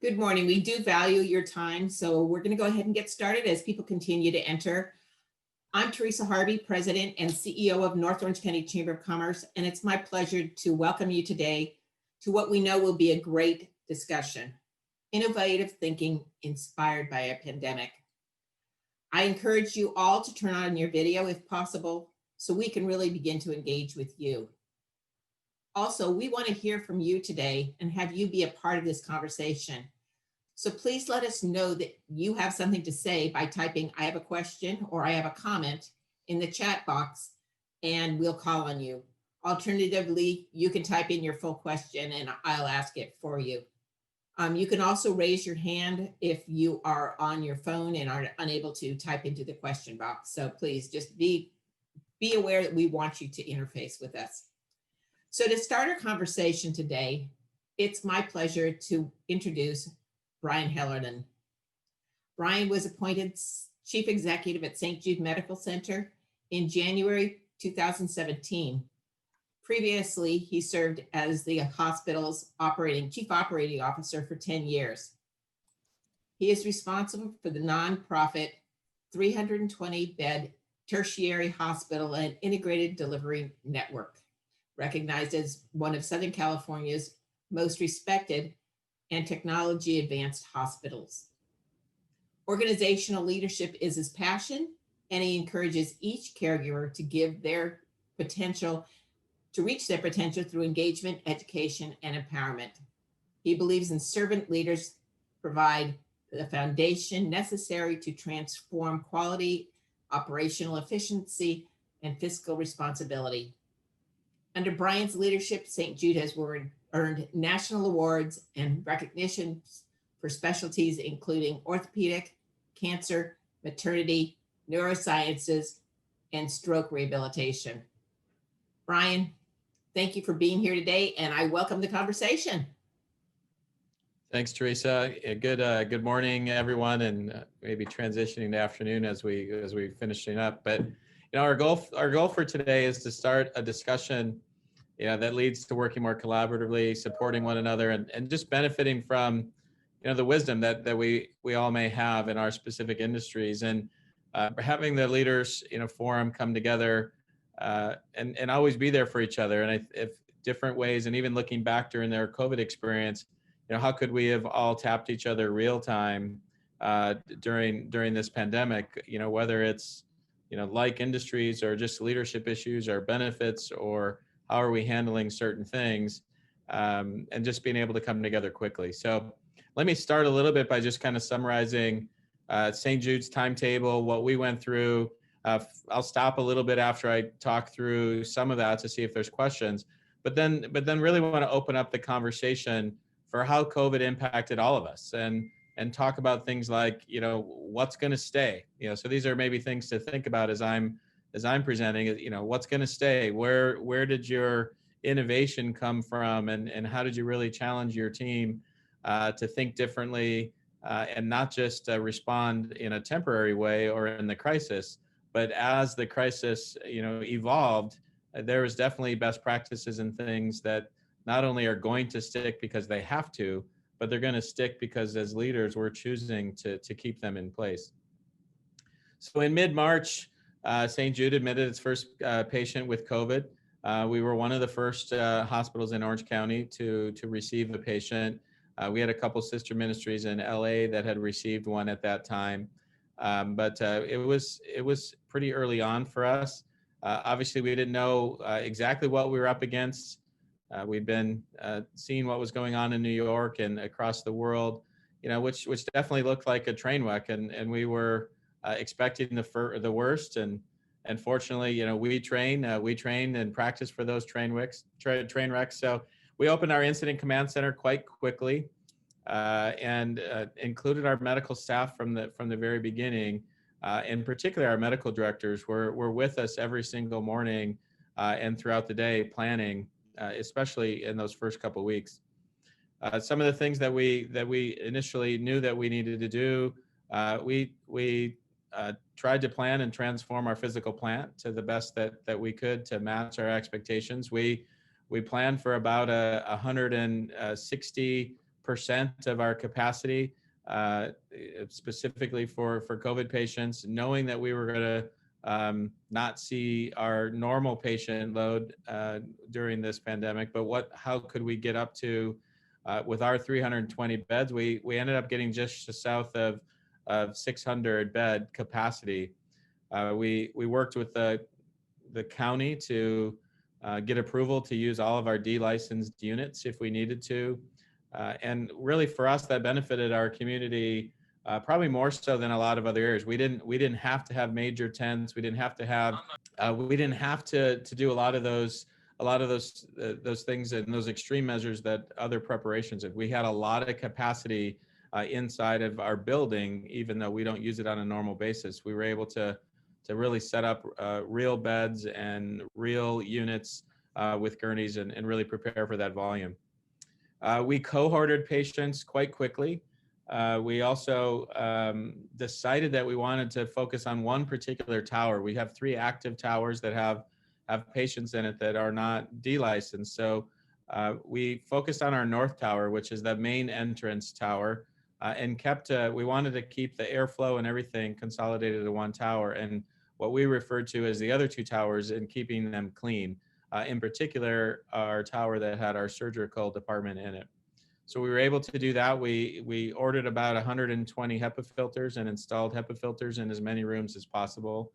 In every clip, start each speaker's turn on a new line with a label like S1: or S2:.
S1: Good morning. We do value your time, so we're going to go ahead and get started as people continue to enter. I'm Teresa Harvey, President and CEO of North Orange County Chamber of Commerce, and it's my pleasure to welcome you today to what we know will be a great discussion, innovative thinking inspired by a pandemic. I encourage you all to turn on your video if possible, so we can really begin to engage with you. Also, we want to hear from you today and have you be a part of this conversation. So please let us know that you have something to say by typing "I have a question" or "I have a comment" in the chat box, and we'll call on you. Alternatively, you can type in your full question and I'll ask it for you. You can also raise your hand if you are on your phone and are unable to type into the question box. So please just be aware that we want you to interface with us. So to start our conversation today, it's my pleasure to introduce Brian Helleland. Brian was appointed Chief Executive at St. Jude Medical Center in January 2017. Previously, he served as the hospital's Chief Operating Officer for 10 years. He is responsible for the nonprofit 320-bed tertiary hospital and integrated delivery network, recognized as one of Southern California's most respected and technology advanced hospitals. Organizational leadership is his passion, and he encourages each caregiver to reach their potential through engagement, education, and empowerment. He believes in servant leaders provide the foundation necessary to transform quality, operational efficiency, and fiscal responsibility. Under Brian's leadership, St. Jude has earned national awards and recognitions for specialties including orthopedic, cancer, maternity, neurosciences, and stroke rehabilitation. Brian, thank you for being here today, and I welcome the conversation.
S2: Thanks, Teresa. Good morning, everyone, and maybe transitioning to afternoon as we finishing up. But our goal for today is to start a discussion that leads to working more collaboratively, supporting one another, and just benefiting from the wisdom that we all may have in our specific industries, and having the leaders forum come together and always be there for each other. And if different ways, and even looking back during their COVID experience, how could we have all tapped each other real time during this pandemic? Whether it's like industries or just leadership issues or benefits, or how are we handling certain things, and just being able to come together quickly. So let me start a little bit by just kind of summarizing St. Jude's timetable, what we went through. I'll stop a little bit after I talk through some of that to see if there's questions, but then really want to open up the conversation for how COVID impacted all of us, and talk about things like, what's going to stay. So these are maybe things to think about as I'm presenting, what's going to stay, where did your innovation come from, and how did you really challenge your team to think differently, and not just respond in a temporary way or in the crisis, but as the crisis evolved, there was definitely best practices and things that not only are going to stick because they have to, but they're going to stick because as leaders we're choosing to keep them in place. So in mid-March, St. Jude admitted its first patient with COVID. We were one of the first hospitals in Orange County to receive a patient. We had a couple sister ministries in LA that had received one at that time, but it was pretty early on for us. Obviously, we didn't know exactly what we were up against. We'd been seeing what was going on in New York and across the world, which definitely looked like a train wreck, and we were expecting the worst. And fortunately, we trained and practiced for those train wrecks. So we opened our incident command center quite quickly, and included our medical staff from the very beginning. In particular, our medical directors were with us every single morning and throughout the day planning, especially in those first couple of weeks. Some of the things that we initially knew that we needed to do, we tried to plan and transform our physical plant to the best that we could to match our expectations. We planned for about 160 percent of our capacity, specifically for COVID patients, knowing that we were going to not see our normal patient load during this pandemic, but how could we get up to, with our 320 beds, we ended up getting just south of 600 bed capacity. We worked with the county to get approval to use all of our D-licensed units if we needed to. And really for us, that benefited our community probably more so than a lot of other areas. We didn't have to have major tents. We didn't have to have, we didn't have to do a lot of those things and those extreme measures that other preparations did. We had a lot of capacity inside of our building, even though we don't use it on a normal basis. We were able to really set up real beds and real units with gurneys and really prepare for that volume. We cohorted patients quite quickly. We also decided that we wanted to focus on one particular tower. We have 3 active towers that have patients in it that are not D-licensed. So we focused on our north tower, which is the main entrance tower, and we wanted to keep the airflow and everything consolidated to one tower, and what we referred to as the other 2 towers, and keeping them clean. In particular, our tower that had our surgical department in it. So we were able to do that. We ordered about 120 HEPA filters and installed HEPA filters in as many rooms as possible.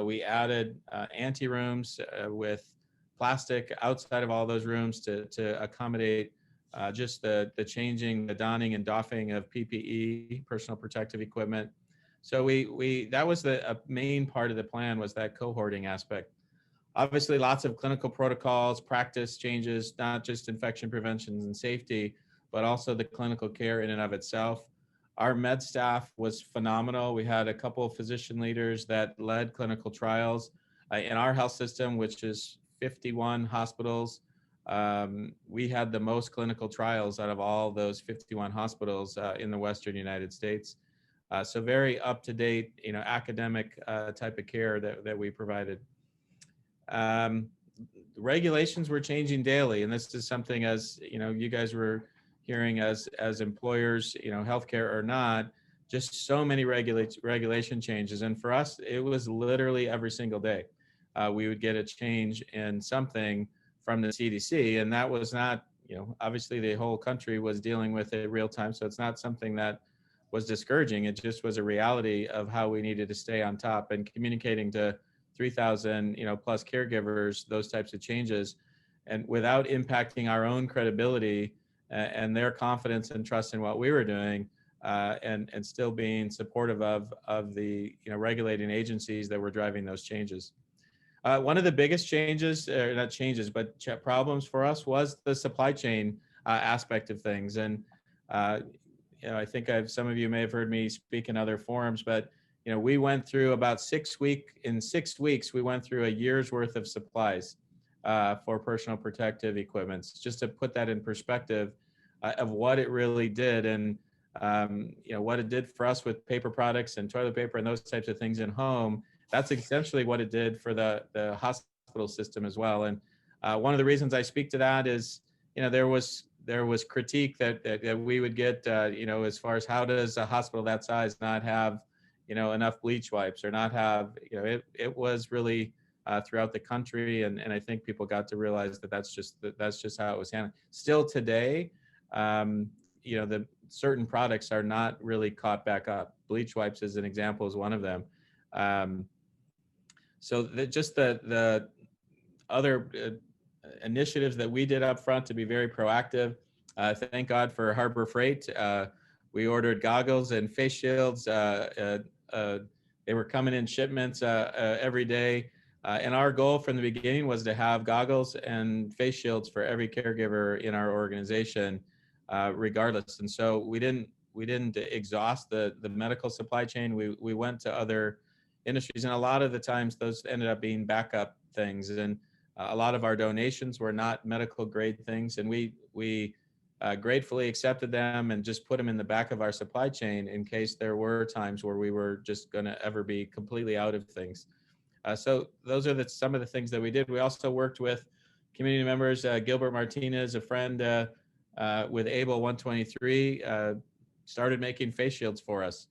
S2: We added anti-rooms with plastic outside of all those rooms to accommodate just the donning and doffing of PPE, personal protective equipment. So that was a main part of the plan, was that cohorting aspect. Obviously, lots of clinical protocols, practice changes, not just infection prevention and safety, but also the clinical care in and of itself. Our med staff was phenomenal. We had a couple of physician leaders that led clinical trials in our health system, which is 51 hospitals. We had the most clinical trials out of all those 51 hospitals in the Western United States. So very up-to-date, academic type of care that we provided. Regulations were changing daily, and this is something, as you guys were hearing as employers, healthcare or not, just so many regulation changes. And for us, it was literally every single day. We would get a change in something from the CDC, and that was not, obviously the whole country was dealing with it real time. So it's not something that was discouraging. It just was a reality of how we needed to stay on top and communicating to 3,000, plus caregivers, those types of changes, and without impacting our own credibility and their confidence and trust in what we were doing, and still being supportive of the regulating agencies that were driving those changes. One of the biggest changes, not changes, but problems for us was the supply chain aspect of things. And I think some of you may have heard me speak in other forums, but we went through about 6 weeks. In 6 weeks, we went through a year's worth of supplies for personal protective equipment, just to put that in perspective of what it really did, and what it did for us with paper products and toilet paper and those types of things in home. That's essentially what it did for the hospital system as well. And one of the reasons I speak to that is, there was critique that we would get, as far as how does a hospital that size not have enough bleach wipes, or not have, it was really throughout the country. And I think people got to realize that's just how it was handled. Still today, the certain products are not really caught back up. Bleach wipes, as an example, is one of them. So the other initiatives that we did up front to be very proactive. Thank God for Harbor Freight. We ordered goggles and face shields. They were coming in shipments every day. And our goal from the beginning was to have goggles and face shields for every caregiver in our organization, regardless. And so we didn't exhaust the medical supply chain. We went to other industries, and a lot of the times those ended up being backup things. And a lot of our donations were not medical grade things, and we gratefully accepted them and just put them in the back of our supply chain in case there were times where we were just going to ever be completely out of things. So those are some of the things that we did. We also worked with community members. Gilbert Martinez, a friend, with Able 123, started making face shields for us.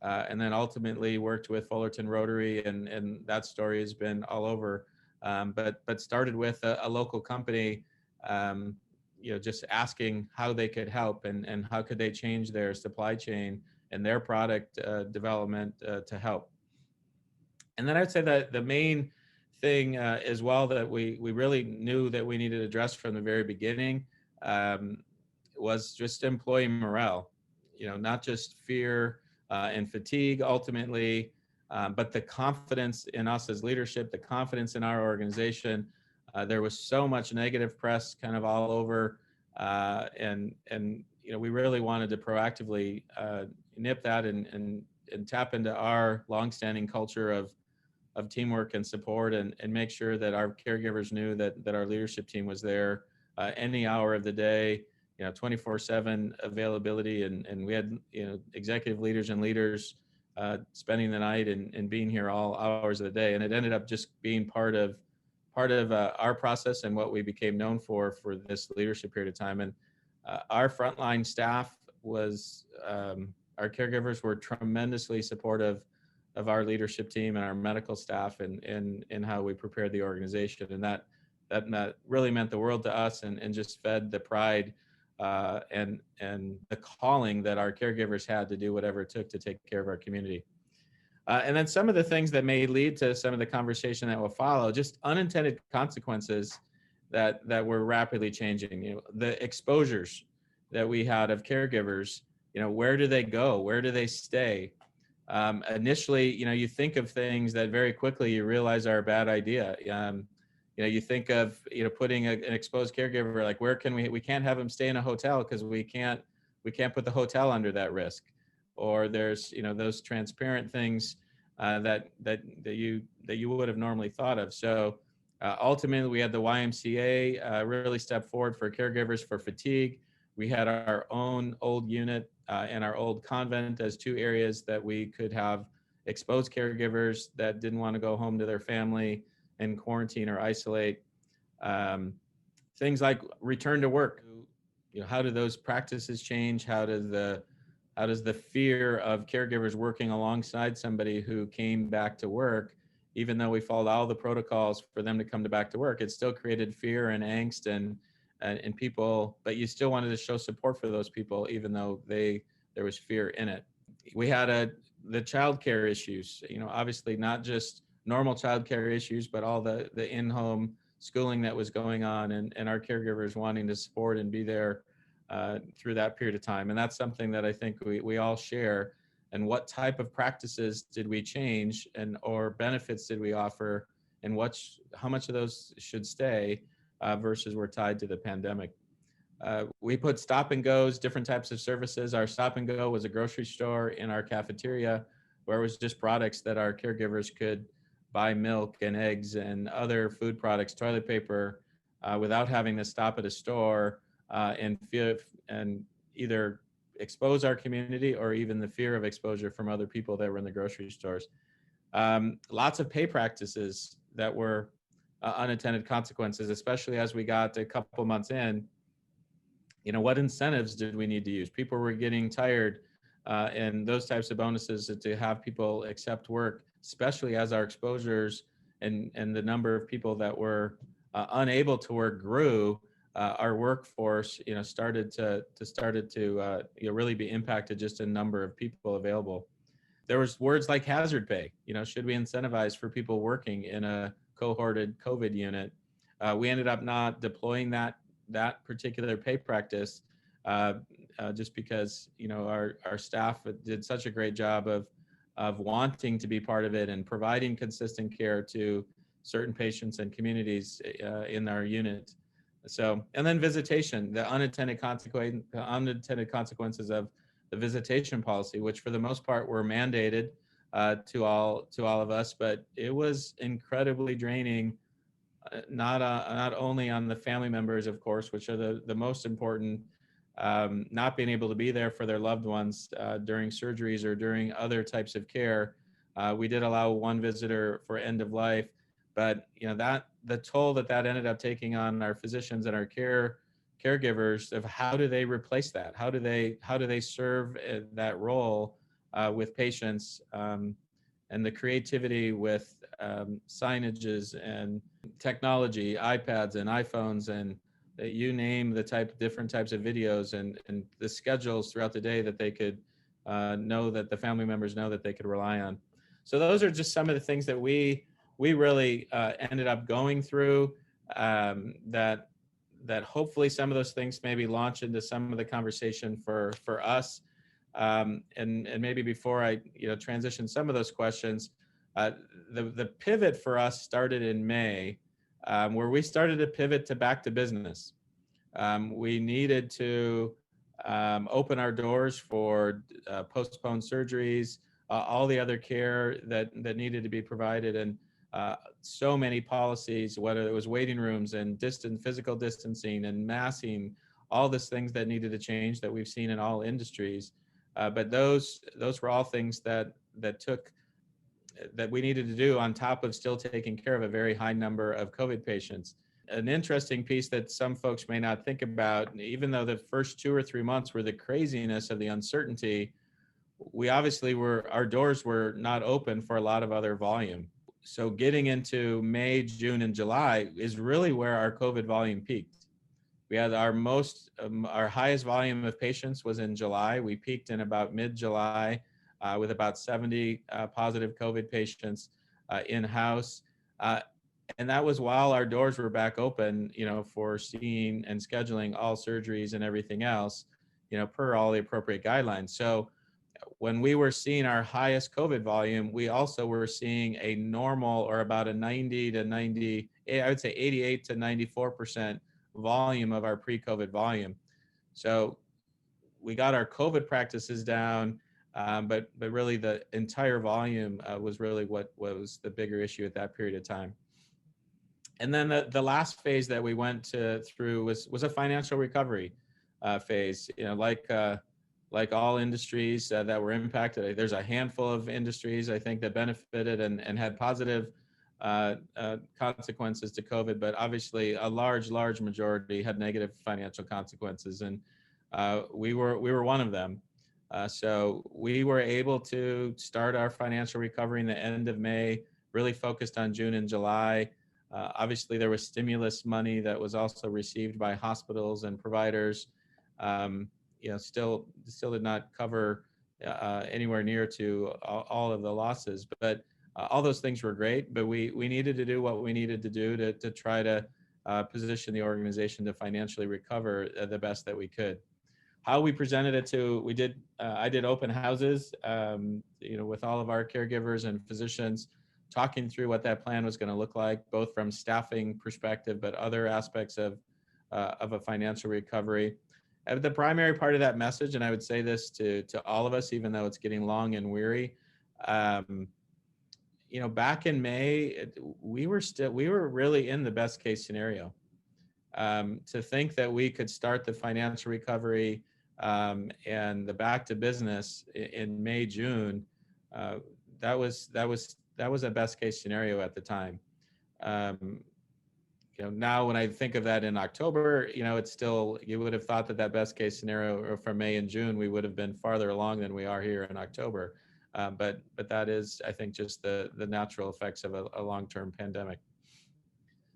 S2: And then ultimately worked with Fullerton Rotary, and that story has been all over. But started with a local company, just asking how they could help and how could they change their supply chain and their product development to help. And then I'd say that the main thing as well that we really knew that we needed to address from the very beginning was just employee morale. Not just fear and fatigue ultimately, but the confidence in us as leadership, the confidence in our organization. There was so much negative press kind of all over, and we really wanted to proactively nip that and tap into our longstanding culture of teamwork and support, and make sure that our caregivers knew that our leadership team was there any hour of the day, 24/7 availability, and we had executive leaders and leaders spending the night and being here all hours of the day, and it ended up just being part of our process and what we became known for this leadership period of time. And our frontline staff was our caregivers were tremendously supportive of our leadership team and our medical staff and how we prepared the organization, and that really meant the world to us, and just fed the pride and the calling that our caregivers had to do whatever it took to take care of our community. And then some of the things that may lead to some of the conversation that will follow, just unintended consequences that were rapidly changing. The exposures that we had of caregivers, where do they go? Where do they stay? Initially, you think of things that very quickly you realize are a bad idea. You think of, putting an exposed caregiver, like where can we can't have them stay in a hotel because we can't put the hotel under that risk. Or there's, those transparent things that you would have normally thought of. So ultimately, we had the YMCA really step forward for caregivers for fatigue. We had our own old unit and our old convent as two areas that we could have exposed caregivers that didn't want to go home to their family and quarantine or isolate. Things like return to work. How do those practices change? How does the fear of caregivers working alongside somebody who came back to work, even though we followed all the protocols for them to come back to work, it still created fear and angst and people, but you still wanted to show support for those people, even though there was fear in it. We had the childcare issues, obviously not just normal childcare issues, but all the in-home schooling that was going on, and our caregivers wanting to support and be there through that period of time. And that's something that I think we all share. And what type of practices did we change, or benefits did we offer, and how much of those should stay versus were tied to the pandemic. We put stop and goes, different types of services. Our stop and go was a grocery store in our cafeteria where it was just products that our caregivers could buy, milk and eggs and other food products, toilet paper, without having to stop at a store and either expose our community or even the fear of exposure from other people that were in the grocery stores. Lots of pay practices that were unintended consequences, especially as we got a couple months in. What incentives did we need to use? People were getting tired, and those types of bonuses to have people accept work, especially as our exposures and the number of people that were unable to work grew. Our workforce, started to really be impacted, just a number of people available. There was words like hazard pay. Should we incentivize for people working in a cohorted COVID unit? We ended up not deploying that particular pay practice just because our staff did such a great job of wanting to be part of it and providing consistent care to certain patients and communities in our unit. So, and then visitation, the unintended consequences of the visitation policy, which for the most part were mandated to all of us, but it was incredibly draining. Not only on the family members, of course, which are the most important, not being able to be there for their loved ones during surgeries or during other types of care. We did allow one visitor for end of life, but the toll that ended up taking on our physicians and our care caregivers of how do they replace that? How do they serve that role with patients, and the creativity with signages and technology, iPads and iPhones, and you name the different types of videos and the schedules throughout the day that they could know, that the family members know that they could rely on. So those are just some of the things that we really ended up going through, that hopefully some of those things maybe launch into some of the conversation for us. And maybe before I transition some of those questions, the pivot for us started in May, where we started to pivot to back to business. We needed to open our doors for postponed surgeries, all the other care that needed to be provided, and so many policies, whether it was waiting rooms and physical distancing and masking, all these things that needed to change that we've seen in all industries. But those were all things that we needed to do on top of still taking care of a very high number of COVID patients. An interesting piece that some folks may not think about, even though the first 2 or 3 months were the craziness of the uncertainty, our doors were not open for a lot of other volume. So getting into May, June, and July is really where our COVID volume peaked. We had our highest volume of patients was in July. We peaked in about mid-July with about 70 positive COVID patients in-house. And that was while our doors were back open, for seeing and scheduling all surgeries and everything else, per all the appropriate guidelines. So when we were seeing our highest COVID volume, we also were seeing a normal, or about a 90 to 90, I would say 88 to 94% volume of our pre-COVID volume. So we got our COVID practices down, but really the entire volume was really what was the bigger issue at that period of time. And then the last phase that we went through was a financial recovery phase. Like all industries that were impacted, there's a handful of industries I think that benefited and had positive consequences to COVID, but obviously a large majority had negative financial consequences, and we were one of them. So we were able to start our financial recovery in the end of May, really focused on June and July. Obviously, there was stimulus money that was also received by hospitals and providers. Still did not cover anywhere near to all of the losses, but all those things were great. But we needed to do what we needed to do to try to position the organization to financially recover the best that we could. How we presented it I did open houses, with all of our caregivers and physicians, talking through what that plan was going to look like, both from staffing perspective, but other aspects of a financial recovery. The primary part of that message, and I would say this to all of us, even though it's getting long and weary, back in May, we were really in the best case scenario. To think that we could start the financial recovery and the back to business in May, June, that was a best case scenario at the time. Now when I think of that in October, it's still, you would have thought that best case scenario for May and June, we would have been farther along than we are here in October. But that is, I think, just the natural effects of a long-term pandemic.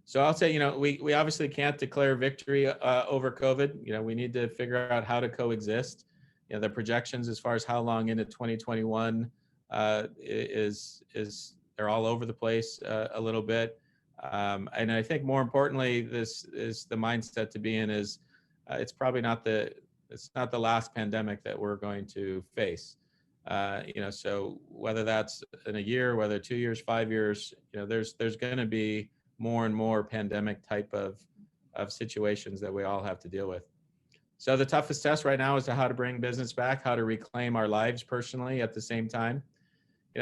S2: So I'll say, we obviously can't declare victory over COVID. We need to figure out how to coexist. The projections as far as how long into 2021 they're all over the place a little bit. And I think more importantly, this is the mindset to be in is it's probably not the last pandemic that we're going to face. So whether that's in a year, whether 2 years, 5 years, there's going to be more and more pandemic type of situations that we all have to deal with. So the toughest test right now is how to bring business back, how to reclaim our lives personally at the same time.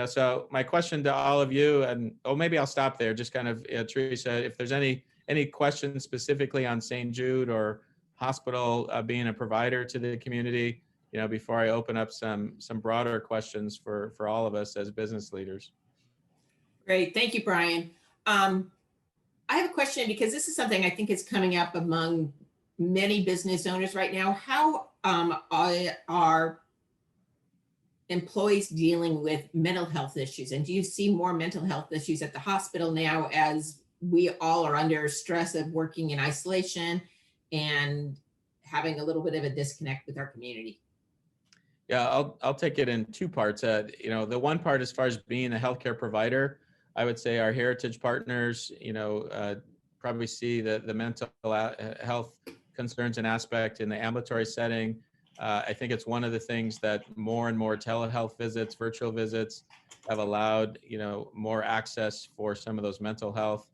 S2: So my question to all of you, and maybe I'll stop there, just kind of, Teresa, if there's any questions specifically on St. Jude or hospital being a provider to the community, before I open up some broader questions for all of us as business leaders.
S1: Great, thank you, Brian. I have a question because this is something I think is coming up among many business owners right now. How are employees dealing with mental health issues? And do you see more mental health issues at the hospital now as we all are under stress of working in isolation and having a little bit of a disconnect with our community?
S2: Yeah, I'll take it in two parts. The one part, as far as being a healthcare provider, I would say our heritage partners, probably see the mental health concerns and aspect in the ambulatory setting. I think it's one of the things that more and more telehealth visits, virtual visits, have allowed, more access for some of those mental health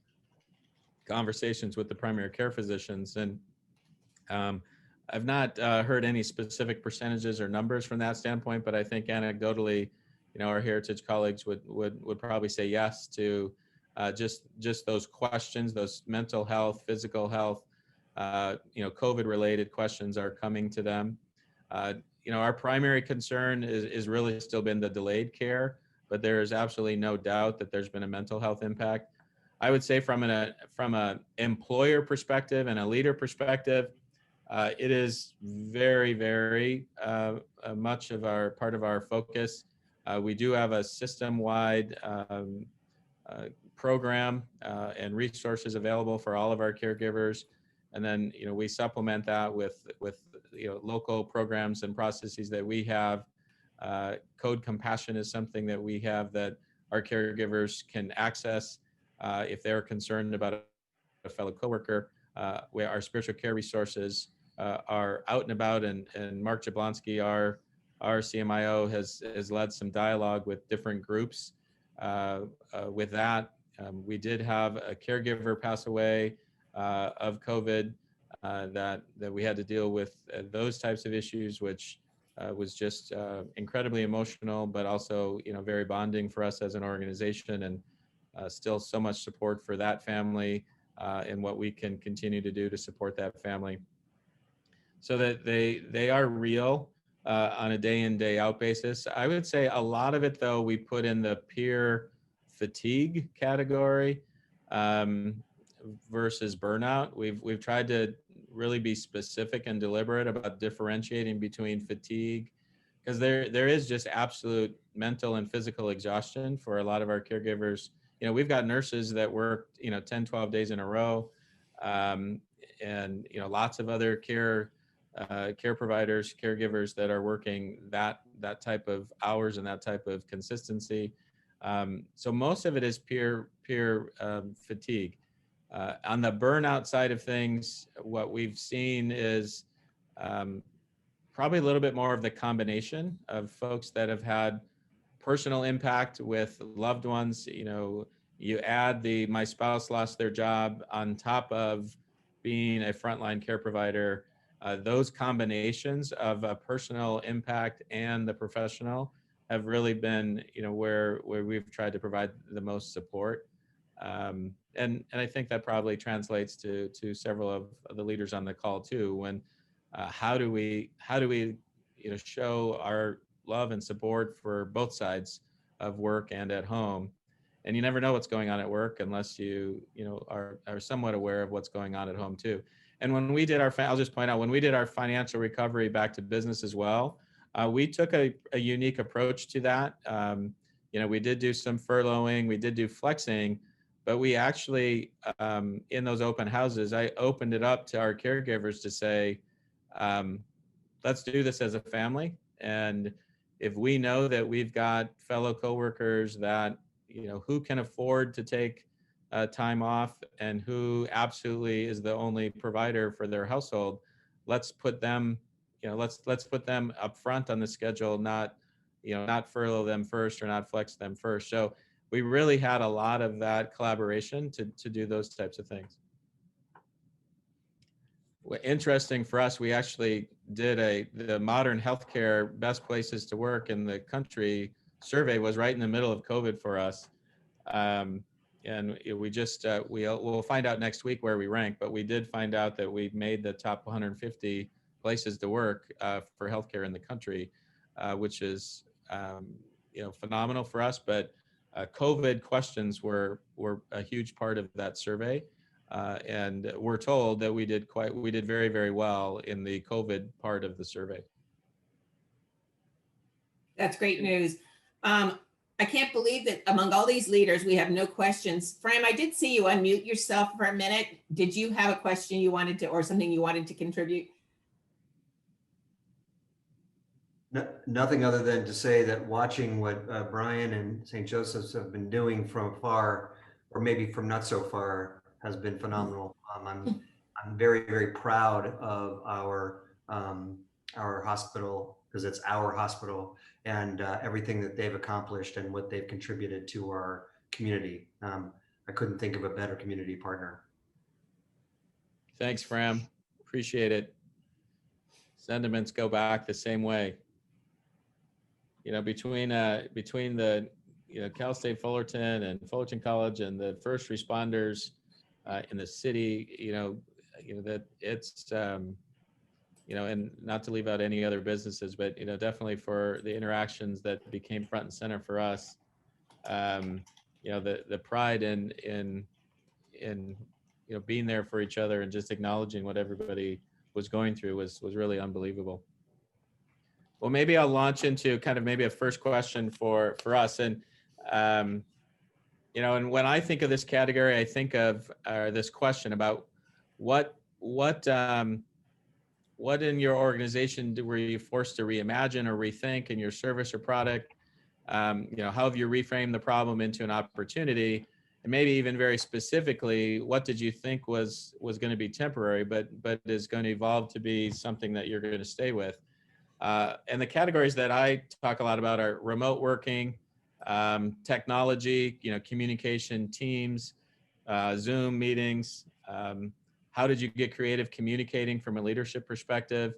S2: conversations with the primary care physicians. And I've not heard any specific percentages or numbers from that standpoint, but I think anecdotally, our heritage colleagues would probably say yes to just those questions, those mental health, physical health, COVID related questions are coming to them. Our primary concern is really still been the delayed care, but there is absolutely no doubt that there's been a mental health impact. I would say from an employer perspective and a leader perspective, it is very, very much of our part of our focus. We do have a system-wide program and resources available for all of our caregivers, and then we supplement that with local programs and processes that we have. Code Compassion is something that we have that our caregivers can access if they're concerned about a fellow coworker. Our spiritual care resources are out and about, and Mark Jablonski, our CMIO, has led some dialogue with different groups. With that, we did have a caregiver pass away of COVID that we had to deal with those types of issues, which was just incredibly emotional, but also very bonding for us as an organization, and still so much support for that family and what we can continue to do to support that family. So that they are real on a day in, day out basis. I would say a lot of it, though, we put in the peer fatigue category versus burnout. We've tried to really be specific and deliberate about differentiating between fatigue, because there is just absolute mental and physical exhaustion for a lot of our caregivers. We've got nurses that work 10, 12 days in a row, and lots of other care providers, caregivers that are working that type of hours and that type of consistency. So most of it is peer fatigue. On the burnout side of things, what we've seen is probably a little bit more of the combination of folks that have had personal impact with loved ones. You add my spouse lost their job on top of being a frontline care provider. Those combinations of a personal impact and the professional have really been, where we've tried to provide the most support. And I think that probably translates to several of the leaders on the call too. When how do we show our love and support for both sides of work and at home? And you never know what's going on at work unless you are somewhat aware of what's going on at home too. And when we did I'll just point out, when we did our financial recovery back to business as well, we took a unique approach to that. We did do some furloughing, we did do flexing, but we actually, in those open houses, I opened it up to our caregivers to say, let's do this as a family. And if we know that we've got fellow coworkers that, who can afford to take time off and who absolutely is the only provider for their household, let's put them, let's put them up front on the schedule, not furlough them first or not flex them first. So we really had a lot of that collaboration to do those types of things. Interesting for us, we actually did the modern healthcare best places to work in the country survey was right in the middle of COVID for us. And we just, we'll find out next week where we rank, but we did find out that we made the top 150 places to work for healthcare in the country, which is, phenomenal for us. But COVID questions were a huge part of that survey. And we're told that we did very, very well in the COVID part of the survey.
S1: That's great news. I can't believe that among all these leaders, we have no questions. Fram, I did see you unmute yourself for a minute. Did you have a question you wanted to, or something you wanted to contribute?
S3: No, nothing other than to say that watching what Brian and St. Joseph's have been doing from afar, or maybe from not so far, has been phenomenal. I'm very, very proud of our hospital, because it's our hospital, and everything that they've accomplished and what they've contributed to our community. I couldn't think of a better community partner.
S2: Thanks, Fram. Appreciate it. Sentiments go back the same way. You know, between the Cal State Fullerton and Fullerton College and the first responders in the city, that it's and not to leave out any other businesses, but definitely for the interactions that became front and center for us, the pride in being there for each other and just acknowledging what everybody was going through was really unbelievable. Well, maybe I'll launch into kind of maybe a first question for us. And, and when I think of this category, I think of this question about what in your organization were you forced to reimagine or rethink in your service or product? How have you reframed the problem into an opportunity? And maybe even very specifically, what did you think was going to be temporary, but is going to evolve to be something that you're going to stay with? And the categories that I talk a lot about are remote working, technology, communication, Teams, Zoom meetings. How did you get creative communicating from a leadership perspective?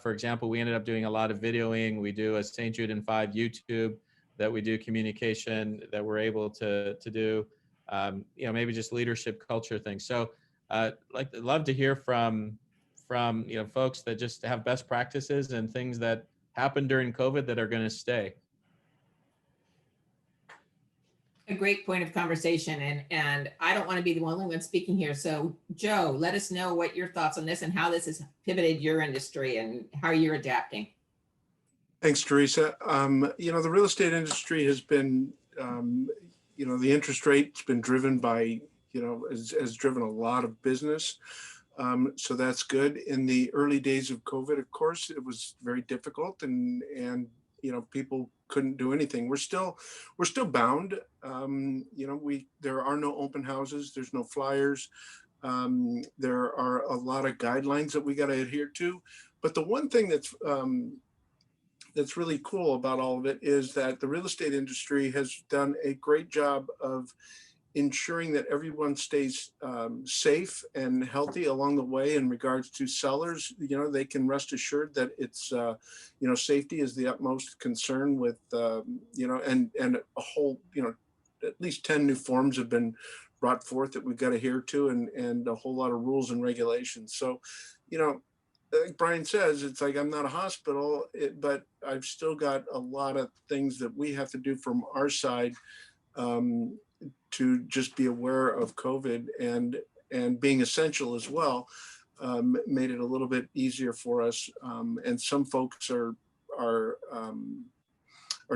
S2: For example, we ended up doing a lot of videoing. We do a St. Jude and 5 YouTube that we do communication that we're able to do. Maybe just leadership culture things. So love to hear from folks that just have best practices and things that happened during COVID that are going to stay.
S1: A great point of conversation, and I don't want to be the only one speaking here. So Joe, let us know what your thoughts on this and how this has pivoted your industry and how you're adapting.
S4: Thanks, Teresa. The real estate industry has been, the interest rate's been driven by, has driven a lot of business. So that's good. In the early days of COVID, of course, it was very difficult, and people couldn't do anything. We're still bound. There are no open houses. There's no flyers. There are a lot of guidelines that we got to adhere to. But the one thing that's really cool about all of it is that the real estate industry has done a great job of ensuring that everyone stays safe and healthy along the way. In regards to sellers, they can rest assured that it's, safety is the utmost concern with, and a whole, at least 10 new forms have been brought forth that we've got to adhere to, and a whole lot of rules and regulations. So, like Brian says, it's like, I'm not a hospital, but I've still got a lot of things that we have to do from our side to just be aware of COVID and being essential as well, made it a little bit easier for us. And some folks are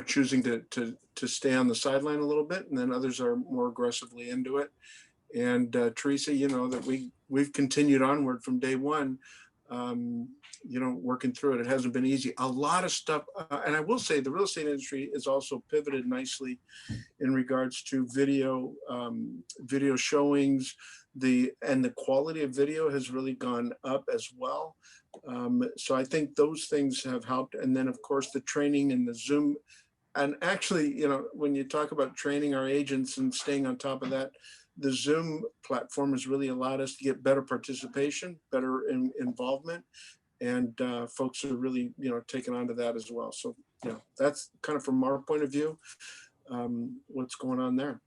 S4: choosing to stay on the sideline a little bit, and then others are more aggressively into it. And Teresa, that we've continued onward from day one, working through it. It hasn't been easy. A lot of stuff, and I will say the real estate industry is also pivoted nicely in regards to video showings. The quality of video has really gone up as well. So I think those things have helped. And then of course the training and the Zoom, and actually, when you talk about training our agents and staying on top of that, the Zoom platform has really allowed us to get better participation, better involvement, and folks are really, taking on to that as well. So, that's kind of from our point of view, what's going on there.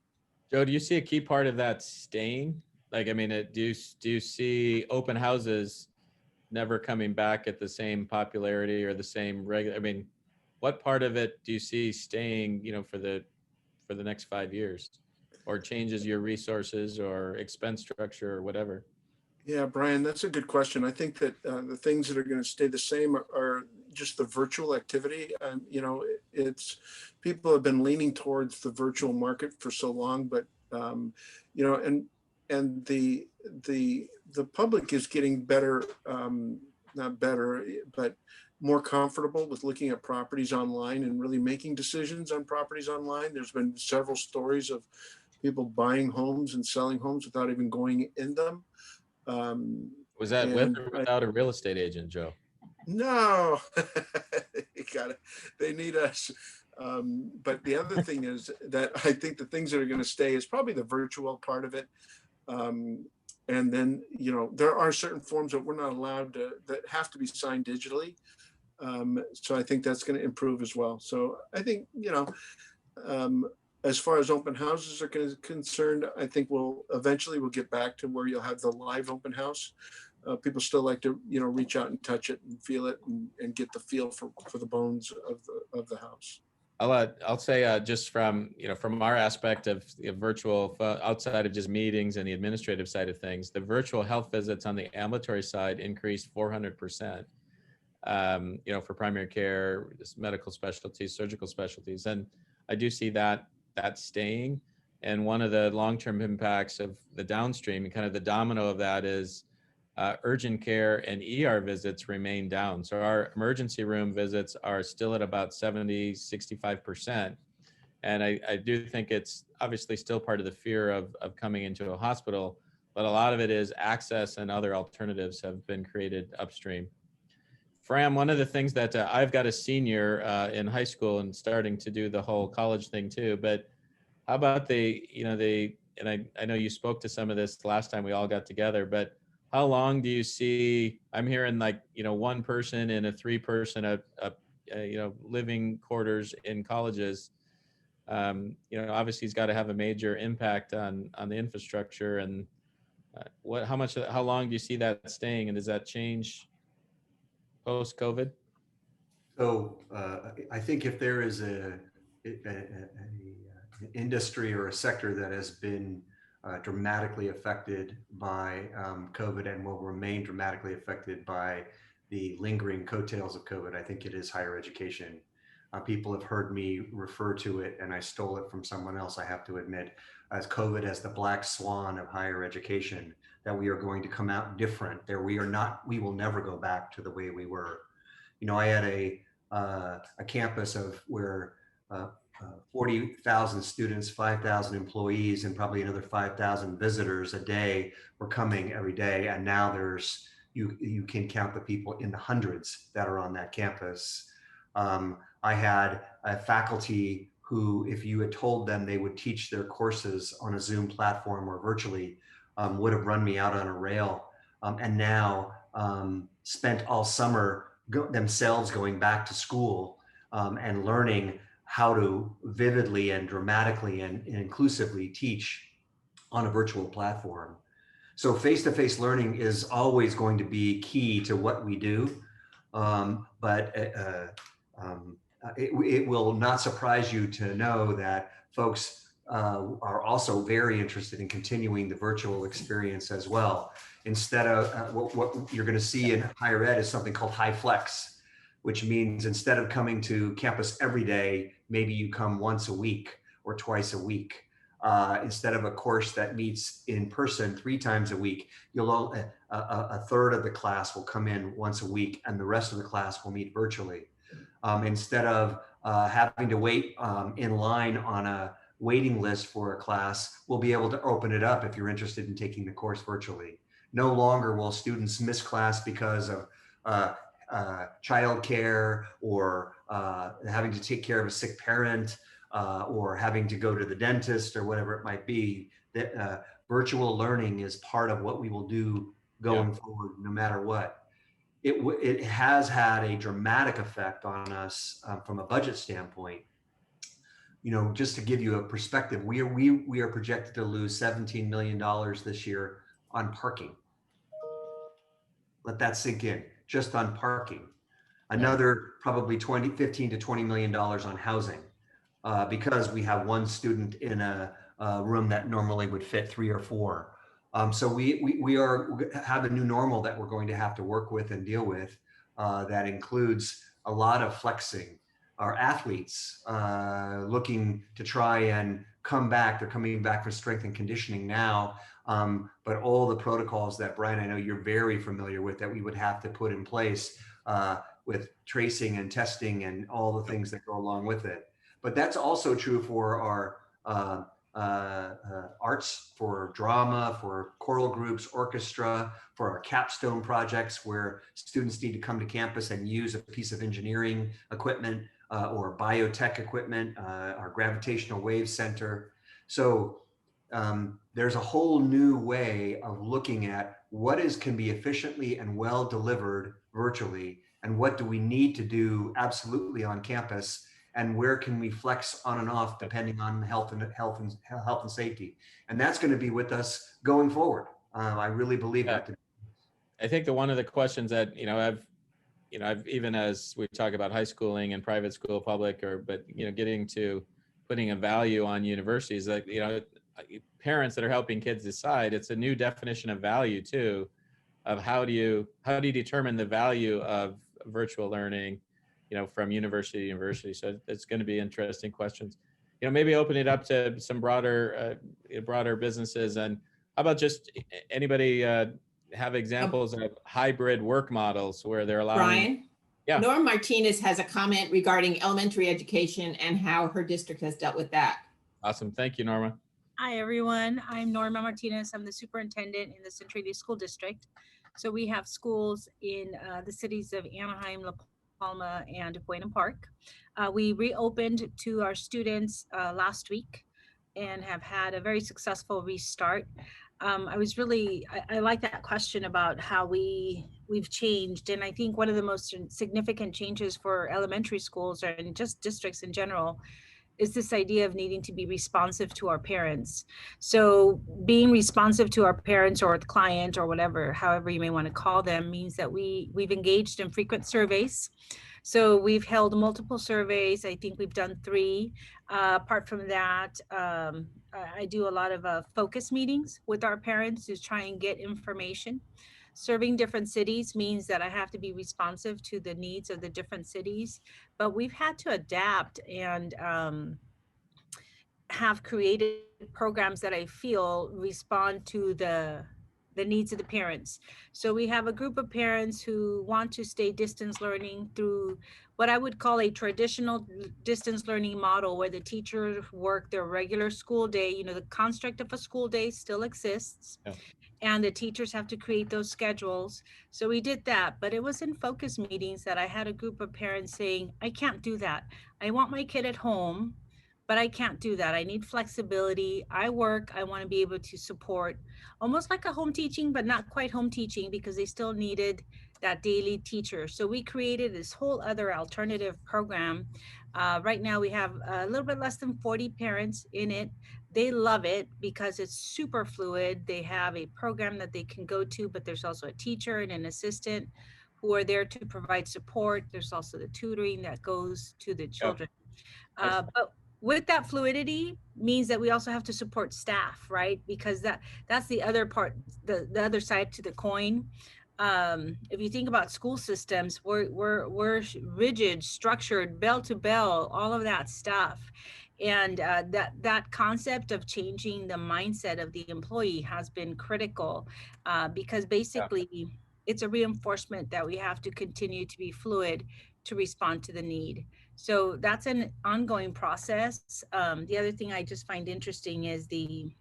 S2: Joe, do you see a key part of that staying? Like, I mean, do you see open houses never coming back at the same popularity or the same regular? I mean, what part of it do you see staying, for the next 5 years? or changes your resources or expense structure or whatever?
S4: Yeah, Brian, that's a good question. I think that the things that are going to stay the same are just the virtual activity. It's people have been leaning towards the virtual market for so long, but and the public is getting better, not better, but more comfortable with looking at properties online and really making decisions on properties online. There's been several stories of people buying homes and selling homes without even going in them.
S2: Was that with or without a real estate agent, Joe?
S4: No, they need us. But the other thing is that I think the things that are going to stay is probably the virtual part of it. And then, there are certain forms that we're not allowed to, that have to be signed digitally. So I think that's going to improve as well. So I think, as far as open houses are concerned, I think we'll get back to where you'll have the live open house. People still like to, reach out and touch it and feel it and get the feel for the bones of the house.
S2: I'll say just from our aspect of virtual, outside of just meetings and the administrative side of things, the virtual health visits on the ambulatory side increased 400%. For primary care, medical specialties, surgical specialties, and I do see that staying. And one of the long-term impacts of the downstream, and kind of the domino of that, is urgent care and ER visits remain down. So our emergency room visits are still at about 65%. And I do think it's obviously still part of the fear of coming into a hospital, but a lot of it is access and other alternatives have been created upstream. Fram, one of the things that I've got a senior in high school and starting to do the whole college thing too, but how about and I know you spoke to some of this last time we all got together, but how long do you see, I'm hearing one person in a 3-person, living quarters in colleges, obviously it's got to have a major impact on the infrastructure. And how long do you see that staying, and does that change post-COVID?
S3: So I think if there is an industry or a sector that has been dramatically affected by COVID and will remain dramatically affected by the lingering coattails of COVID, I think it is higher education. People have heard me refer to it, and I stole it from someone else, I have to admit, as COVID as the black swan of higher education, that we are going to come out different. We will never go back to the way we were. I had a campus of where 40,000 students, 5,000 employees, and probably another 5,000 visitors a day were coming every day. And now you can count the people in the hundreds that are on that campus. I had a faculty who, if you had told them they would teach their courses on a Zoom platform or virtually, would have run me out on a rail. And now spent all summer themselves going back to school and learning how to vividly and dramatically and inclusively teach on a virtual platform. So face-to-face learning is always going to be key to what we do, but it will not surprise you to know that folks are also very interested in continuing the virtual experience as well. Instead of what you're going to see in higher ed is something called high flex, which means instead of coming to campus every day, maybe you come once a week or twice a week. Instead of a course that meets in person 3 times a week, a third of the class will come in once a week, and the rest of the class will meet virtually. Instead of having to wait in line on a waiting list for a class, we'll be able to open it up if you're interested in taking the course virtually. No longer will students miss class because of childcare or having to take care of a sick parent or having to go to the dentist or whatever it might be. That virtual learning is part of what we will do going forward, no matter what. It has had a dramatic effect on us from a budget standpoint. Just to give you a perspective, we are projected to lose $17 million this year on parking. Let that sink in, just on parking. Another probably $15 to $20 million on housing, because we have one student in a room that normally would fit 3 or 4. So we have a new normal that we're going to have to work with and deal with that includes a lot of flexing. Our athletes looking to try and come back. They're coming back for strength and conditioning now. But all the protocols that, Brian, I know you're very familiar with, that we would have to put in place with tracing and testing and all the things that go along with it. But that's also true for our arts, for drama, for choral groups, orchestra, for our capstone projects where students need to come to campus and use a piece of engineering equipment or biotech equipment, our gravitational wave center. So there's a whole new way of looking at what can be efficiently and well delivered virtually, and what do we need to do absolutely on campus, and where can we flex on and off depending on health and safety. And that's going to be with us going forward. I really believe that.
S2: I think one of the questions that I've even as we talk about high schooling and private school, public, but getting to putting a value on universities, that parents that are helping kids decide, it's a new definition of value too, of how do you determine the value of virtual learning, from university to university. So it's going to be interesting questions. Maybe open it up to some broader businesses. And how about just anybody have examples of hybrid work models where they're allowing?
S1: Brian?
S2: Yeah.
S1: Norma Martinez has a comment regarding elementary education and how her district has dealt with that.
S2: Awesome. Thank you, Norma.
S5: Hi, everyone. I'm Norma Martinez. I'm the superintendent in the Centralia School District. So we have schools in the cities of Anaheim, La Palma, and Buena Park. We reopened to our students last week and have had a very successful restart. I like that question about how we've changed. And I think one of the most significant changes for elementary schools and just districts in general is this idea of needing to be responsive to our parents. So being responsive to our parents or the client or whatever, however you may want to call them, means that we've engaged in frequent surveys. So we've held multiple surveys. I think we've done 3. Apart from that, I do a lot of focus meetings with our parents to try and get information. Serving different cities means that I have to be responsive to the needs of the different cities, but we've had to adapt and have created programs that I feel respond to the needs of the parents. So we have a group of parents who want to stay distance learning through what I would call a traditional distance learning model, where the teachers work their regular school day. The construct of a school day still exists. Yeah. And the teachers have to create those schedules. So we did that, but it was in focus meetings that I had a group of parents saying, I can't do that. I want my kid at home, but I can't do that. I need flexibility. I work. I want to be able to support almost like a home teaching, but not quite home teaching, because they still needed that daily teacher. So we created this whole other alternative program. Right now we have a little bit less than 40 parents in it. They love it because it's super fluid. They have a program that they can go to, but there's also a teacher and an assistant who are there to provide support. There's also the tutoring that goes to the children. But with that fluidity means that we also have to support staff, right? Because that's the other part, the other side to the coin. If you think about school systems, we're rigid, structured, bell to bell, all of that stuff. And that concept of changing the mindset of the employee has been critical because basically it's a reinforcement that we have to continue to be fluid to respond to the need. So that's an ongoing process. The other thing I just find interesting is the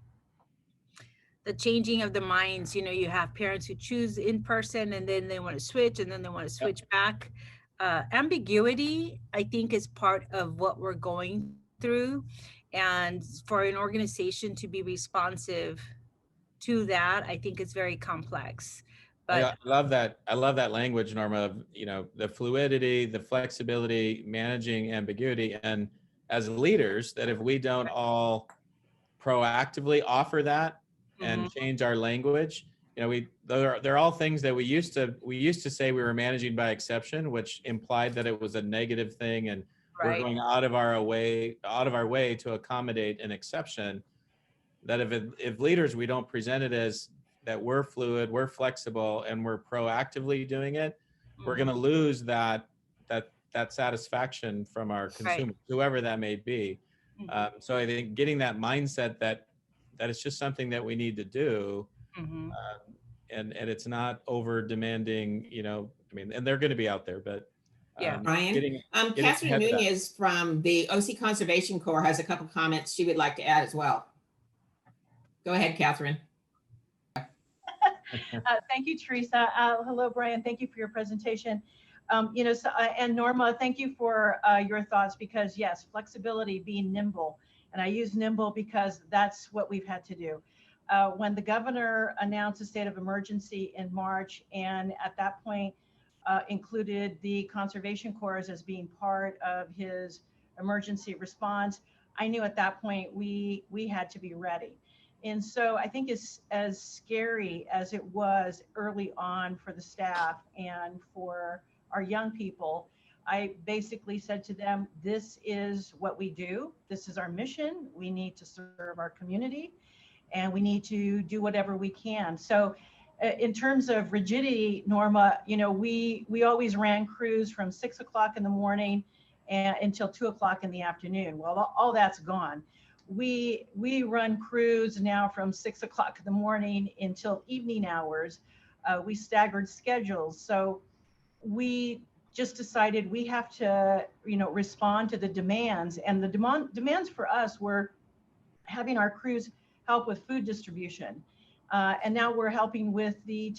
S5: changing of the minds. You have parents who choose in person and then they want to switch and then they want to switch back. Ambiguity, I think, is part of what we're going through. And for an organization to be responsive to that, I think it's very complex. But
S2: I love that. I love that language, Norma, of, the fluidity, the flexibility, managing ambiguity. And as leaders, that if we don't all proactively offer that and change our language, they're all things that we used to say we were managing by exception, which implied that it was a negative thing. And we're going out of our way to accommodate an exception. that if leaders, we don't present it as that we're fluid, we're flexible, and we're proactively doing it, we're going to lose that satisfaction from our consumers, whoever that may be. So I think getting that mindset that it's just something that we need to do, and it's not over demanding, I mean, and they're going to be out there, but
S1: Brian,
S2: getting
S1: Catherine
S2: ahead of that.
S1: Nunez from the OC Conservation Corps has a couple comments she would like to add as well. Go ahead, Catherine.
S6: Thank you, Teresa. Hello, Brian. Thank you for your presentation. And Norma, thank you for your thoughts, because yes, flexibility, being nimble. And I use nimble because that's what we've had to do. When the governor announced a state of emergency in March, and at that point included the Conservation Corps as being part of his emergency response, I knew at that point we had to be ready. And so I think it's as scary as it was early on for the staff and for our young people. I basically said to them, this is what we do. This is our mission. We need to serve our community, and we need to do whatever we can. So in terms of rigidity, Norma, we always ran crews from 6 o'clock in the morning until 2 o'clock in the afternoon. Well, all that's gone. We run crews now from 6 o'clock in the morning until evening hours. We staggered schedules. So we just decided we have to, respond to the demands. And the demands for us were having our crews help with food distribution. And now we're helping with the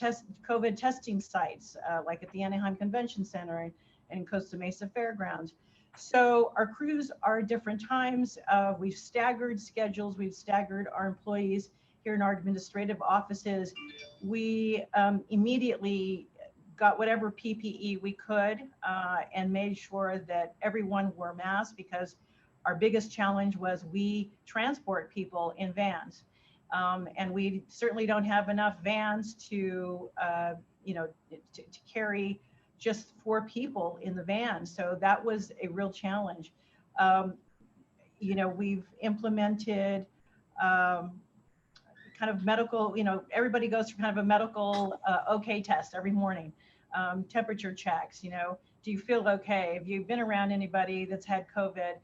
S6: COVID testing sites, like at the Anaheim Convention Center and Costa Mesa Fairgrounds. So our crews are at different times. We've staggered schedules. We've staggered our employees here in our administrative offices. We immediately got whatever PPE we could and made sure that everyone wore masks, because our biggest challenge was we transport people in vans. And we certainly don't have enough vans to carry just 4 people in the van. So that was a real challenge. We've implemented kind of medical, everybody goes through kind of a medical okay test every morning, temperature checks, do you feel okay? Have you been around anybody that's had COVID?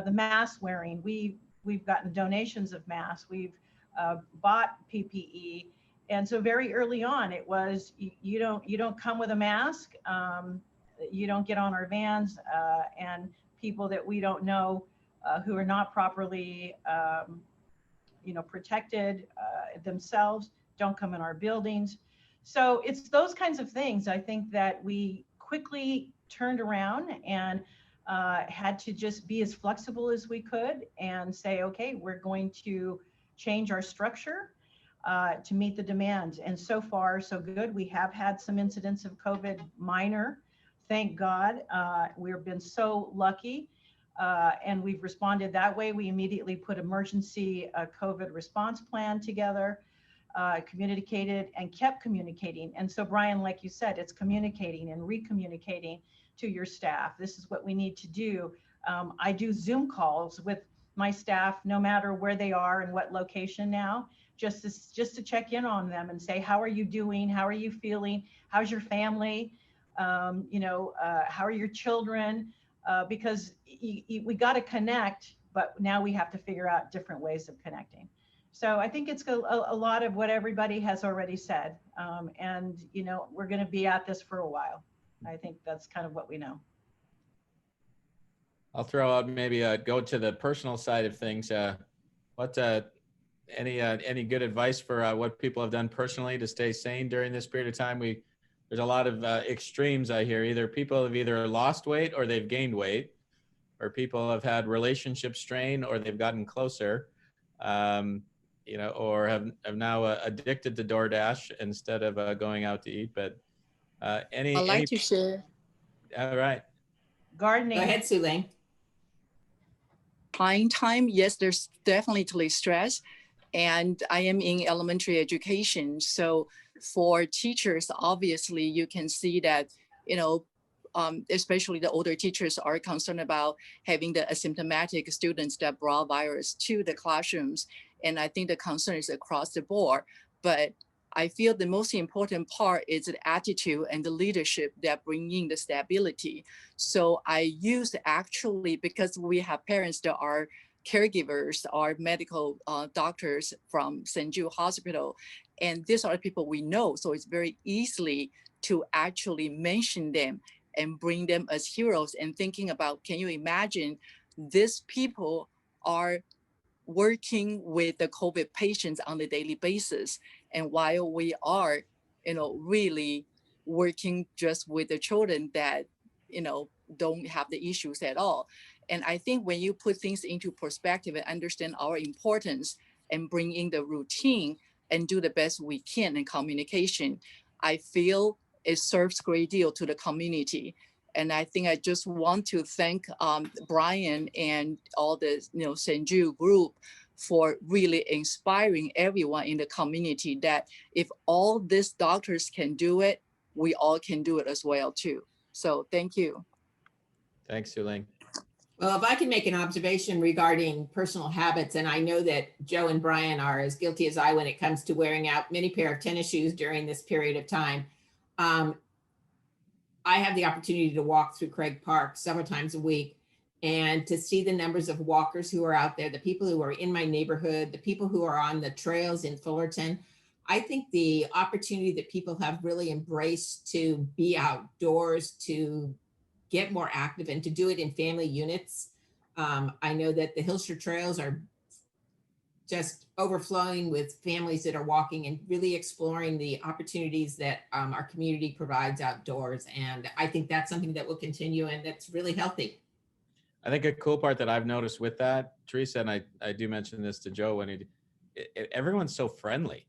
S6: The mask wearing, we've gotten donations of masks. We've bought PPE. And so very early on, it was, you don't come with a mask, you don't get on our vans, and people that we don't know who are not properly, protected themselves don't come in our buildings. So it's those kinds of things, I think, that we quickly turned around and had to just be as flexible as we could and say, okay, we're going to change our structure to meet the demands. And so far, so good. We have had some incidents of COVID, minor, thank God. We've been so lucky, and we've responded that way. We immediately put emergency COVID response plan together, communicated and kept communicating. And so, Brian, like you said, it's communicating and re-communicating to your staff. This is what we need to do. I do Zoom calls with my staff, no matter where they are and what location now, just to check in on them and say, how are you doing? How are you feeling? How's your family? How are your children? Because we got to connect, but now we have to figure out different ways of connecting. So I think it's a lot of what everybody has already said. And, we're going to be at this for a while. I think that's kind of what we know.
S2: I'll throw out maybe go to the personal side of things. Any good advice for what people have done personally to stay sane during this period of time? There's a lot of extremes I hear. Either people have either lost weight or they've gained weight, or people have had relationship strain or they've gotten closer, or have now addicted to DoorDash instead of going out to eat. But I'd
S7: like to share.
S2: All right.
S6: Gardening.
S1: Go ahead, Sue-Lane.
S7: Trying time, yes, there's definitely stress. And I am in elementary education. So for teachers, obviously, you can see that, especially the older teachers are concerned about having the asymptomatic students that brought virus to the classrooms. And I think the concern is across the board. But I feel the most important part is the attitude and the leadership that bring in the stability. So I use actually, because we have parents that are caregivers, are medical doctors from St. Jude Hospital, and these are the people we know. So it's very easily to actually mention them and bring them as heroes, and thinking about, can you imagine these people are working with the COVID patients on a daily basis. And while we are, really working just with the children that, don't have the issues at all. And I think when you put things into perspective and understand our importance and bring in the routine and do the best we can in communication, I feel it serves a great deal to the community. And I think I just want to thank Brian and all the St. Jude group for really inspiring everyone in the community that if all these doctors can do it, we all can do it as well too. So thank you.
S2: Thanks, Elaine.
S1: Well, if I can make an observation regarding personal habits, and I know that Joe and Brian are as guilty as I when it comes to wearing out many pair of tennis shoes during this period of time. I have the opportunity to walk through Craig Park several times a week, and to see the numbers of walkers who are out there, the people who are in my neighborhood, the people who are on the trails in Fullerton. I think the opportunity that people have really embraced to be outdoors, to get more active, and to do it in family units. I know that the Hillshire trails are just overflowing with families that are walking and really exploring the opportunities that our community provides outdoors. And I think that's something that will continue, and that's really healthy.
S2: I think a cool part that I've noticed with that, Teresa, and I do mention this to Joe, when everyone's so friendly.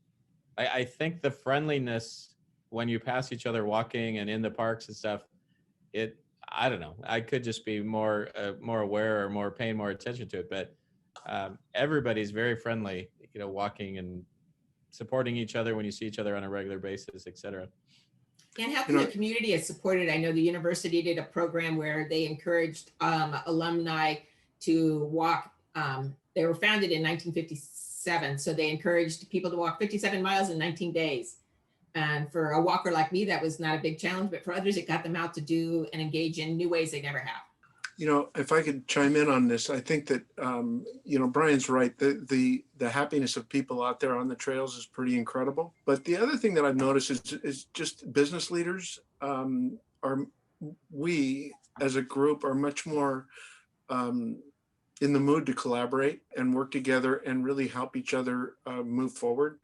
S2: I think the friendliness when you pass each other walking and in the parks and stuff, I don't know, I could just be more aware or more paying more attention to it, but everybody's very friendly, walking and supporting each other when you see each other on a regular basis, et cetera.
S1: And how can the community has supported? I know the university did a program where they encouraged alumni to walk. They were founded in 1957, so they encouraged people to walk 57 miles in 19 days. And for a walker like me, that was not a big challenge, but for others, it got them out to do and engage in new ways they never have.
S4: If I could chime in on this, I think that, Brian's right. The happiness of people out there on the trails is pretty incredible. But the other thing that I've noticed is just business leaders we as a group are much more in the mood to collaborate and work together and really help each other move forward,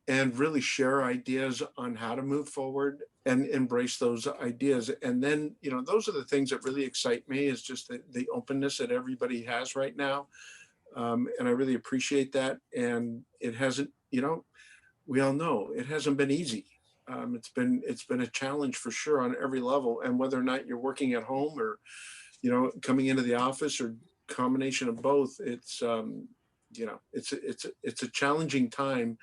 S4: and really share ideas on how to move forward and embrace those ideas. And then, those are the things that really excite me, is just the openness that everybody has right now. And I really appreciate that. And it hasn't, we all know it hasn't been easy. It's been a challenge for sure on every level. And whether or not you're working at home or, coming into the office, or combination of both, it's a challenging time.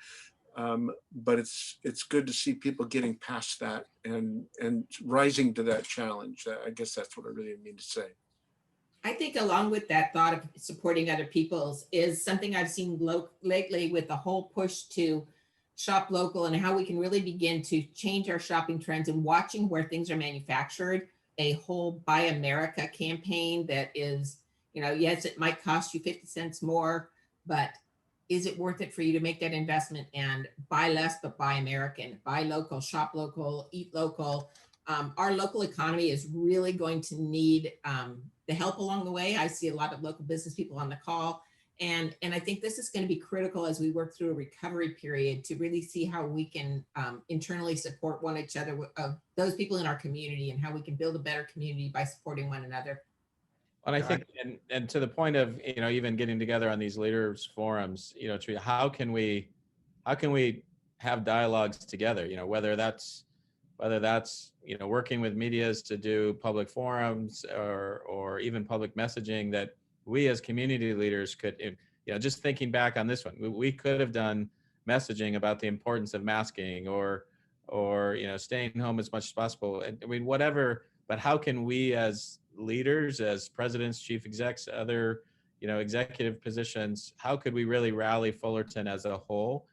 S4: But it's good to see people getting past that and rising to that challenge. I guess that's what I really mean to say.
S1: I think along with that thought of supporting other people's is something I've seen lately with the whole push to shop local, and how we can really begin to change our shopping trends and watching where things are manufactured. A whole Buy America campaign that is, yes, it might cost you 50 cents more, but is it worth it for you to make that investment and buy less, but buy American, buy local, shop local, eat local? Our local economy is really going to need the help along the way. I see a lot of local business people on the call. And I think this is going to be critical as we work through a recovery period to really see how we can internally support one another, of those people in our community, and how we can build a better community by supporting one another.
S2: And I think, and to the point of, even getting together on these leaders forums, how can we have dialogues together, whether that's, working with medias to do public forums or even public messaging that we as community leaders could, just thinking back on this one, we could have done messaging about the importance of masking or staying home as much as possible. I mean, whatever, but how can we as leaders, as presidents, chief execs, other, executive positions, how could we really rally Fullerton as a whole?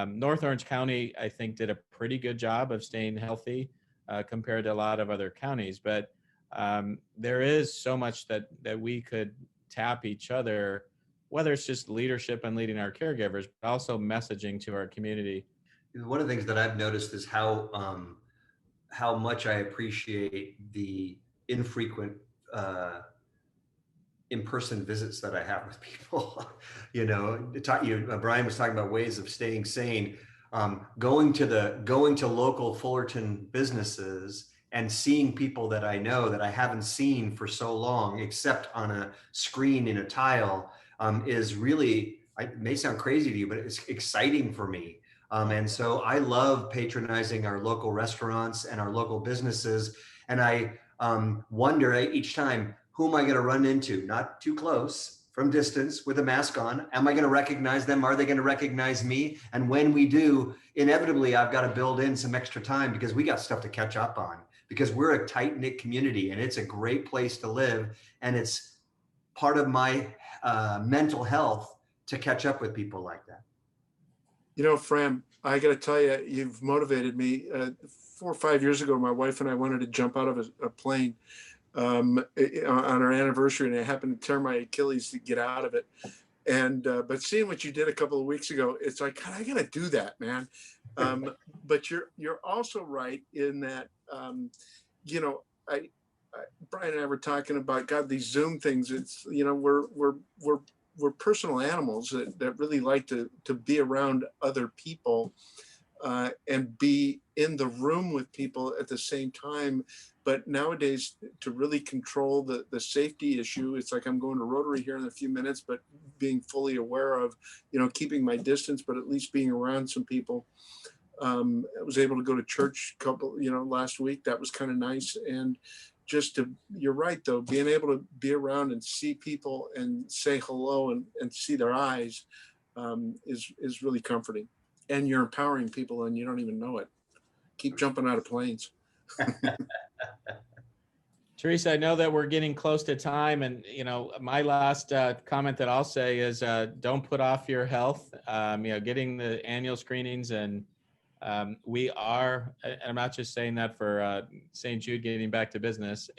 S2: North Orange County, I think, did a pretty good job of staying healthy compared to a lot of other counties, but there is so much that we could tap each other, whether it's just leadership and leading our caregivers, but also messaging to our community.
S3: One of the things that I've noticed is how much I appreciate the infrequent in-person visits that I have with people. Brian was talking about ways of staying sane. Going to local Fullerton businesses and seeing people that I know that I haven't seen for so long, except on a screen in a tile, is really, it may sound crazy to you, but it's exciting for me. And so I love patronizing our local restaurants and our local businesses. And I wonder each time, who am I going to run into? Not too close, from distance, with a mask on. Am I going to recognize them? Are they going to recognize me? And when we do, inevitably, I've got to build in some extra time because we got stuff to catch up on, because we're a tight-knit community and it's a great place to live. And it's part of my mental health to catch up with people like that.
S4: Fran, I got to tell you, you've motivated me. 4 or 5 years ago, my wife and I wanted to jump out of a plane on our anniversary, and I happened to tear my Achilles to get out of it. And but seeing what you did a couple of weeks ago, it's like, God, I got to do that, man. But you're also right in that, Brian and I were talking about, God, these Zoom things. It's we're personal animals that really like to be around other people and be in the room with people at the same time. But nowadays, to really control the safety issue, it's like I'm going to Rotary here in a few minutes, but being fully aware of, keeping my distance, but at least being around some people. I was able to go to church last week. That was kind of nice. And you're right, though, being able to be around and see people and say hello and see their eyes is really comforting. And you're empowering people and you don't even know it. Keep jumping out of planes.
S2: Teresa, I know that we're getting close to time, and my last comment that I'll say is don't put off your health. Getting the annual screenings, and we are, and I'm not just saying that for St. Jude getting back to business,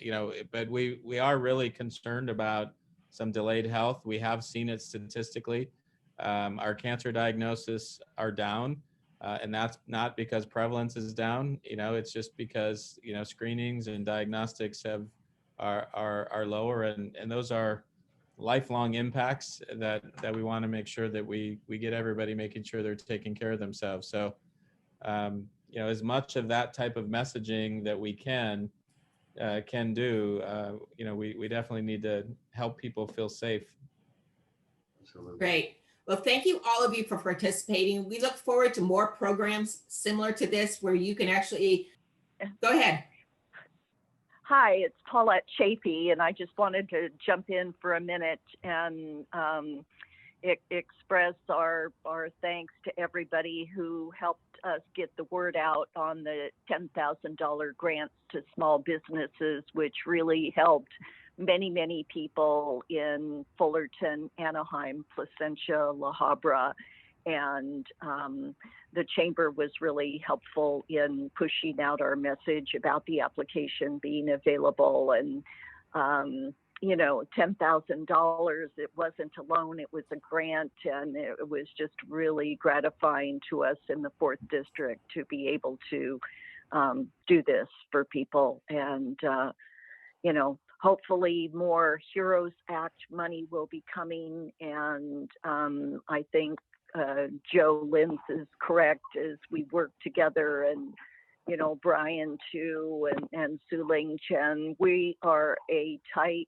S2: but we are really concerned about some delayed health. We have seen it statistically. Our cancer diagnoses are down. And that's not because prevalence is down, it's just because, screenings and diagnostics are lower, and those are lifelong impacts that we want to make sure that we get everybody making sure they're taking care of themselves. So, as much of that type of messaging that we can do, we definitely need to help people feel safe.
S3: Absolutely.
S1: Great. Well, thank you all of you for participating. We look forward to more programs similar to this where you can actually, go ahead.
S8: Hi, it's Paulette Chafee, and I just wanted to jump in for a minute and express our thanks to everybody who helped us get the word out on the $10,000 grants to small businesses, which really helped many people in Fullerton, Anaheim, Placentia, La Habra, and the Chamber was really helpful in pushing out our message about the application being available. And, $10,000, it wasn't a loan, it was a grant, and it was just really gratifying to us in the 4th District to be able to do this for people. And, hopefully more HEROES Act money will be coming. And I think Joe Lins is correct as we work together, and, Brian too, and Su-Ling Chen. We are a tight,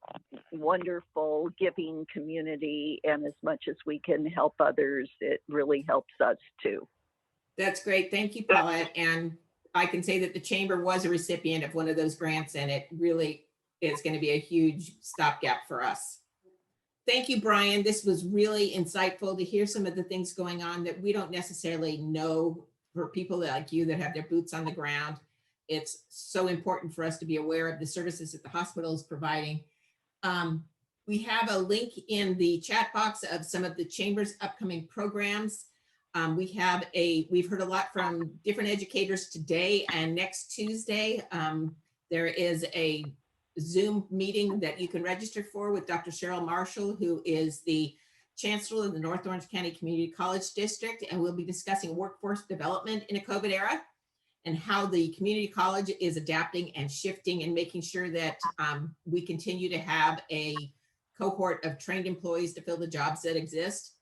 S8: wonderful, giving community. And as much as we can help others, it really helps us too.
S1: That's great. Thank you, Paulette. And I can say that the Chamber was a recipient of one of those grants, and it really is going to be a huge stopgap for us. Thank you, Brian. This was really insightful to hear some of the things going on that we don't necessarily know for people like you that have their boots on the ground. It's so important for us to be aware of the services that the hospital is providing. We have a link in the chat box of some of the Chamber's upcoming programs. We've heard a lot from different educators today and next Tuesday. There is a Zoom meeting that you can register for with Dr. Cheryl Marshall, who is the Chancellor of the North Orange County Community College District, and we'll be discussing workforce development in a COVID era and how the community college is adapting and shifting and making sure that we continue to have a cohort of trained employees to fill the jobs that exist.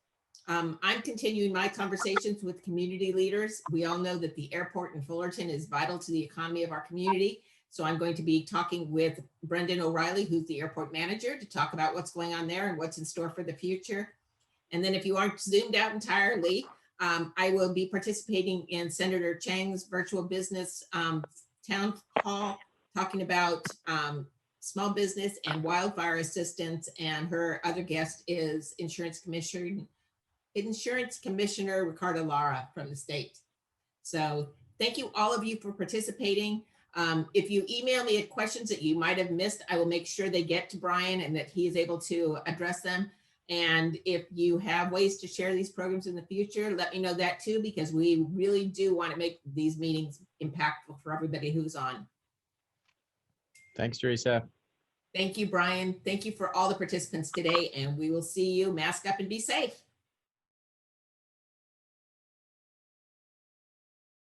S1: I'm continuing my conversations with community leaders. We all know that the airport in Fullerton is vital to the economy of our community. So I'm going to be talking with Brendan O'Reilly, who's the airport manager, to talk about what's going on there and what's in store for the future. And then if you aren't zoomed out entirely, I will be participating in Senator Chang's virtual business town hall, talking about small business and wildfire assistance. And her other guest is Insurance Commissioner Ricardo Lara from the state. So thank you all of you for participating. If you email me questions that you might have missed, I will make sure they get to Brian and that he is able to address them. And if you have ways to share these programs in the future, let me know that too, because we really do want to make these meetings impactful for everybody who's on.
S2: Thanks, Teresa.
S1: Thank you, Brian. Thank you for all the participants today, and we will see you. Mask up and be safe.